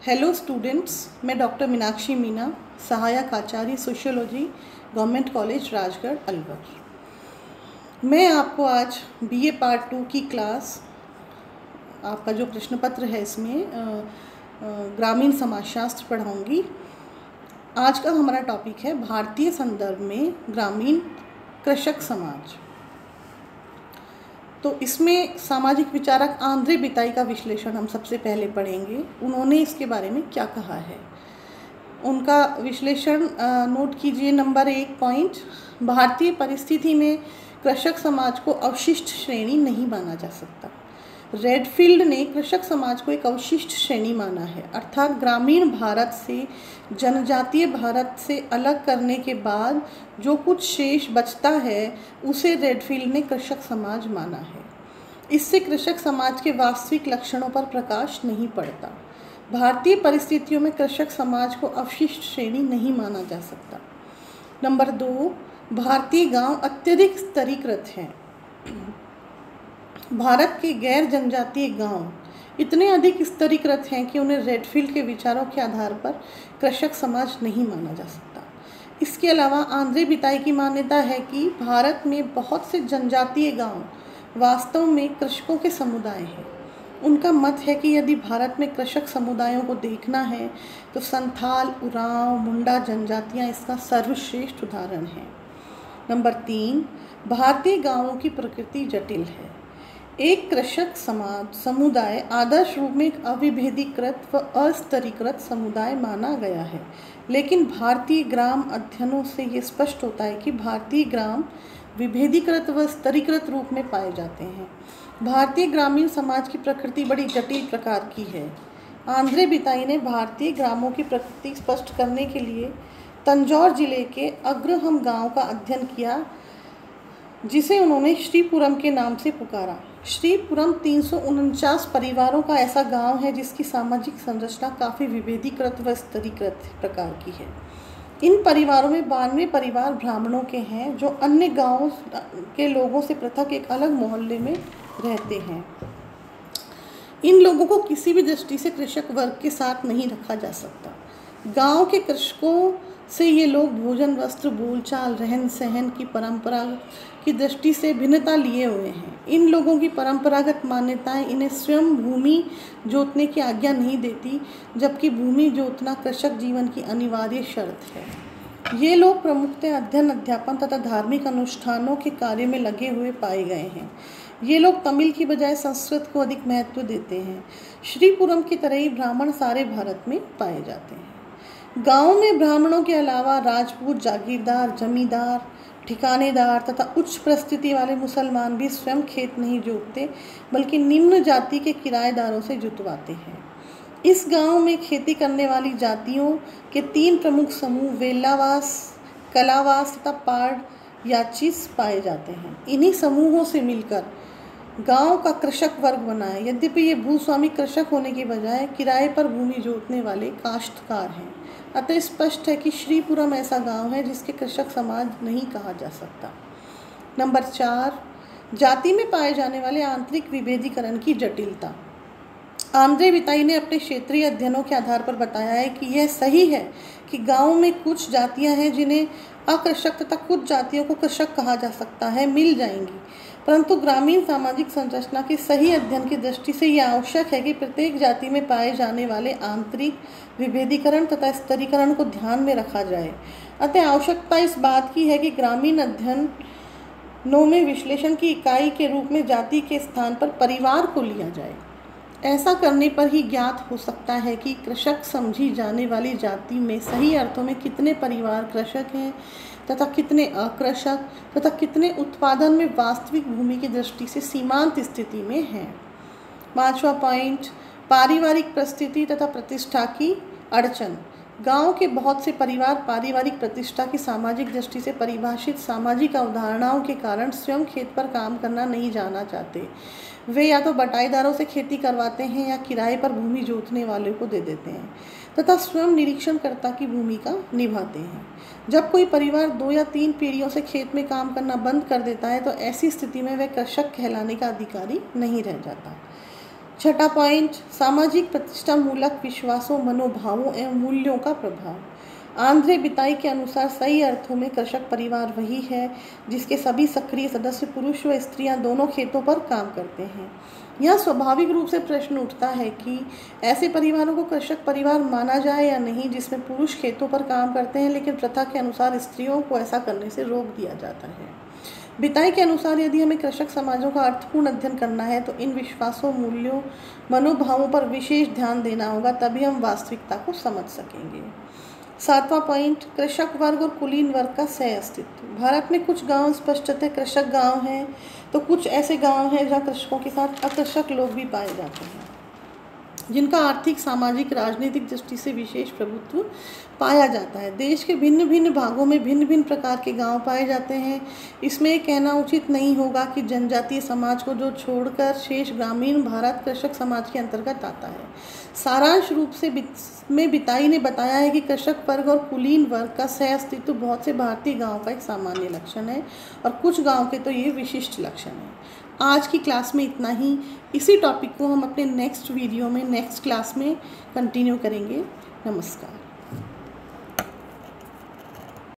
Hello students, मैं doctor Meenakshi Meena, सहायक आचार्य sociology, government college Rajgarh Alwar. मैं आपको आज बीए पार्ट 2 की क्लास, आपका जो प्रश्न पत्र है इसमें ग्रामीण समाजशास्त्र पढ़ाऊंगी। आज का हमारा टॉपिक है भारतीय संदर्भ में ग्रामीण कृषक समाज। तो इसमें सामाजिक विचारक आंद्रे बिताई का विश्लेषण हम सबसे पहले पढ़ेंगे। उन्होंने इसके बारे में क्या कहा है, उनका विश्लेषण नोट कीजिए। नंबर 1 पॉइंट, भारतीय परिस्थिति में कृषक समाज को अवशिष्ट श्रेणी नहीं माना जा सकता। रेडफील्ड ने कृषक समाज को एक अवशिष्ट श्रेणी माना है, अर्थात ग्रामीण भारत से जनजातीय भारत से अलग करने के बाद जो कुछ शेष बचता है उसे रेडफील्ड ने कृषक समाज माना है। इससे कृषक समाज के वास्तविक लक्षणों पर प्रकाश नहीं पड़ता। भारतीय परिस्थितियों में कृषक समाज को अवशिष्ट श्रेणी नहीं माना जा सकता। नंबर 2, भारतीय गांव अत्यधिक स्तरीकृत हैं। भारत के गैर जनजातीय गांव इतने अधिक स्तरीकृत हैं कि उन्हें रेडफील्ड के विचारों के आधार पर कृषक समाज नहीं माना जा सकता। इसके अलावा आंद्रे बिताई की मान्यता है कि भारत में बहुत से जनजातीय गांव वास्तव में कृषकों के समुदाय हैं। उनका मत है कि यदि भारत में कृषक समुदायों को देखना है तो संथाल, उरांव, मुंडा जनजातियां इसका सर्वश्रेष्ठ उदाहरण हैं। नंबर 3, भारतीय गांवों की प्रकृति जटिल है। एक कृषक समुदाय आदर्श रूप में एक अविभेदीकृत व अस्तरीकृत समुदाय माना गया है, लेकिन भारतीय ग्राम अध्ययनों से ये स्पष्ट होता है कि भारतीय ग्राम विभेदीकृत व स्तरीकृत रूप में पाए जाते हैं। भारतीय ग्रामीण समाज की प्रकृति बड़ी जटिल प्रकार की है। आंद्रे बिताई ने भारतीय ग्रामों की प्रकृति स्पष्ट करने के लिए तंजौर जिले के अग्रहम गांव का अध्ययन किया, जिसे उन्होंने श्रीपुरम के नाम से पुकारा। श्रीपुरम 349 परिवारों का ऐसा गांव है जिसकी सामाजिक संरचना काफ़ी विभेदीकृत व स्तरीकृत प्रकार की है। इन परिवारों में 92 परिवार ब्राह्मणों के हैं, जो अन्य गांवों के लोगों से पृथक एक अलग मोहल्ले में रहते हैं। इन लोगों को किसी भी दृष्टि से कृषक वर्ग के साथ नहीं रखा जा सकता। गांव के कृषकों से ये लोग भोजन, वस्त्र, बोलचाल, रहन सहन की परंपरा की दृष्टि से भिन्नता लिए हुए हैं। इन लोगों की परंपरागत मान्यताएं इन्हें स्वयं भूमि जोतने की आज्ञा नहीं देती, जबकि भूमि जोतना कृषक जीवन की अनिवार्य शर्त है। ये लोग प्रमुखतः अध्ययन, अध्यापन तथा धार्मिक अनुष्ठानों के कार्य में लगे हुए पाए गए हैं। ये लोग तमिल की बजाय संस्कृत को अधिक महत्व देते हैं। श्रीपुरम की तरह ही ब्राह्मण सारे भारत में पाए जाते हैं। गांव में ब्राह्मणों के अलावा राजपूत, जागीरदार, जमींदार, ठिकानेदार तथा उच्च परिस्थिति वाले मुसलमान भी स्वयं खेत नहीं जोतते, बल्कि निम्न जाति के किराएदारों से जुतवाते हैं। इस गांव में खेती करने वाली जातियों के 3 प्रमुख समूह वेल्लावास, कलावास तथा पाड़ याचीस पाए जाते हैं। इन्हीं समूहों से मिलकर गांव का कृषक वर्ग बना है। यद्यपि ये भूस्वामी कृषक होने के बजाय किराए पर भूमि जोतने वाले काश्तकार हैं। अतः स्पष्ट है कि श्रीपुरम ऐसा गांव है जिसके कृषक समाज नहीं कहा जा सकता। नंबर 4, जाति में पाए जाने वाले आंतरिक विभेदीकरण की जटिलता। आंद्रे बिताई ने अपने क्षेत्रीय अध्ययनों के आधार पर बताया है कि यह सही है कि गाँव में कुछ जातियां हैं जिन्हें अकृषक तथा कुछ जातियों को कृषक कहा जा सकता है, मिल जाएंगी, परंतु ग्रामीण सामाजिक संरचना के सही अध्ययन की दृष्टि से यह आवश्यक है कि प्रत्येक जाति में पाए जाने वाले आंतरिक विभेदीकरण तथा स्तरीकरण को ध्यान में रखा जाए। अतः आवश्यकता इस बात की है कि ग्रामीण अध्ययनों में विश्लेषण की इकाई के रूप में जाति के स्थान पर परिवार को लिया जाए। ऐसा करने पर ही ज्ञात हो सकता है कि कृषक समझी जाने वाली जाति में सही अर्थों में कितने परिवार कृषक हैं तथा कितने अकृषक तथा कितने उत्पादन में वास्तविक भूमि की दृष्टि से सीमांत स्थिति में हैं। 5वां पॉइंट, पारिवारिक परिस्थिति तथा प्रतिष्ठा की अड़चन। गांव के बहुत से परिवार पारिवारिक प्रतिष्ठा की सामाजिक दृष्टि से परिभाषित सामाजिक अवधारणाओं के कारण स्वयं खेत पर काम करना नहीं जाना चाहते। वे या तो बटाईदारों से खेती करवाते हैं या किराए पर भूमि जोतने वाले को दे देते हैं तथा स्वयं निरीक्षणकर्ता की भूमिका निभाते हैं। जब कोई परिवार 2 या 3 पीढ़ियों से खेत में काम करना बंद कर देता है तो ऐसी स्थिति में वह कृषक कहलाने का अधिकारी नहीं रह जाता। छठा पॉइंट, सामाजिक प्रतिष्ठा मूलक विश्वासों, मनोभावों एवं मूल्यों का प्रभाव। आंद्रे बिताई के अनुसार सही अर्थों में कृषक परिवार वही है जिसके सभी सक्रिय सदस्य पुरुष व स्त्रियां दोनों खेतों पर काम करते हैं। यह स्वाभाविक रूप से प्रश्न उठता है कि ऐसे परिवारों को कृषक परिवार माना जाए या नहीं जिसमें पुरुष खेतों पर काम करते हैं लेकिन प्रथा के अनुसार स्त्रियों को ऐसा करने से रोक दिया जाता है। बिताई के अनुसार यदि हमें कृषक समाजों का अर्थपूर्ण अध्ययन करना है तो इन विश्वासों, मूल्यों, मनोभावों पर विशेष ध्यान देना होगा, तभी हम वास्तविकता को समझ सकेंगे। सातवां पॉइंट, कृषक वर्ग और कुलीन वर्ग का सह अस्तित्व। भारत में कुछ गांव स्पष्टतः कृषक गांव हैं तो कुछ ऐसे गांव हैं जहां कृषकों के साथ अकृषक लोग भी पाए जाते हैं जिनका आर्थिक, सामाजिक, राजनीतिक दृष्टि से विशेष प्रभुत्व पाया जाता है। देश के भिन्न भिन्न भागों में भिन्न भिन्न प्रकार के गांव पाए जाते हैं। इसमें यह कहना उचित नहीं होगा कि जनजातीय समाज को जो छोड़कर शेष ग्रामीण भारत कृषक समाज के अंतर्गत आता है। सारांश रूप से में बिताई ने बताया है कि कृषक वर्ग और कुलीन वर्ग का सह अस्तित्व बहुत से भारतीय गाँव का एक सामान्य लक्षण है और कुछ गाँव के तो ये विशिष्ट लक्षण है। आज की क्लास में इतना ही। इसी टॉपिक को हम अपने नेक्स्ट वीडियो में, नेक्स्ट क्लास में कंटिन्यू करेंगे। नमस्कार।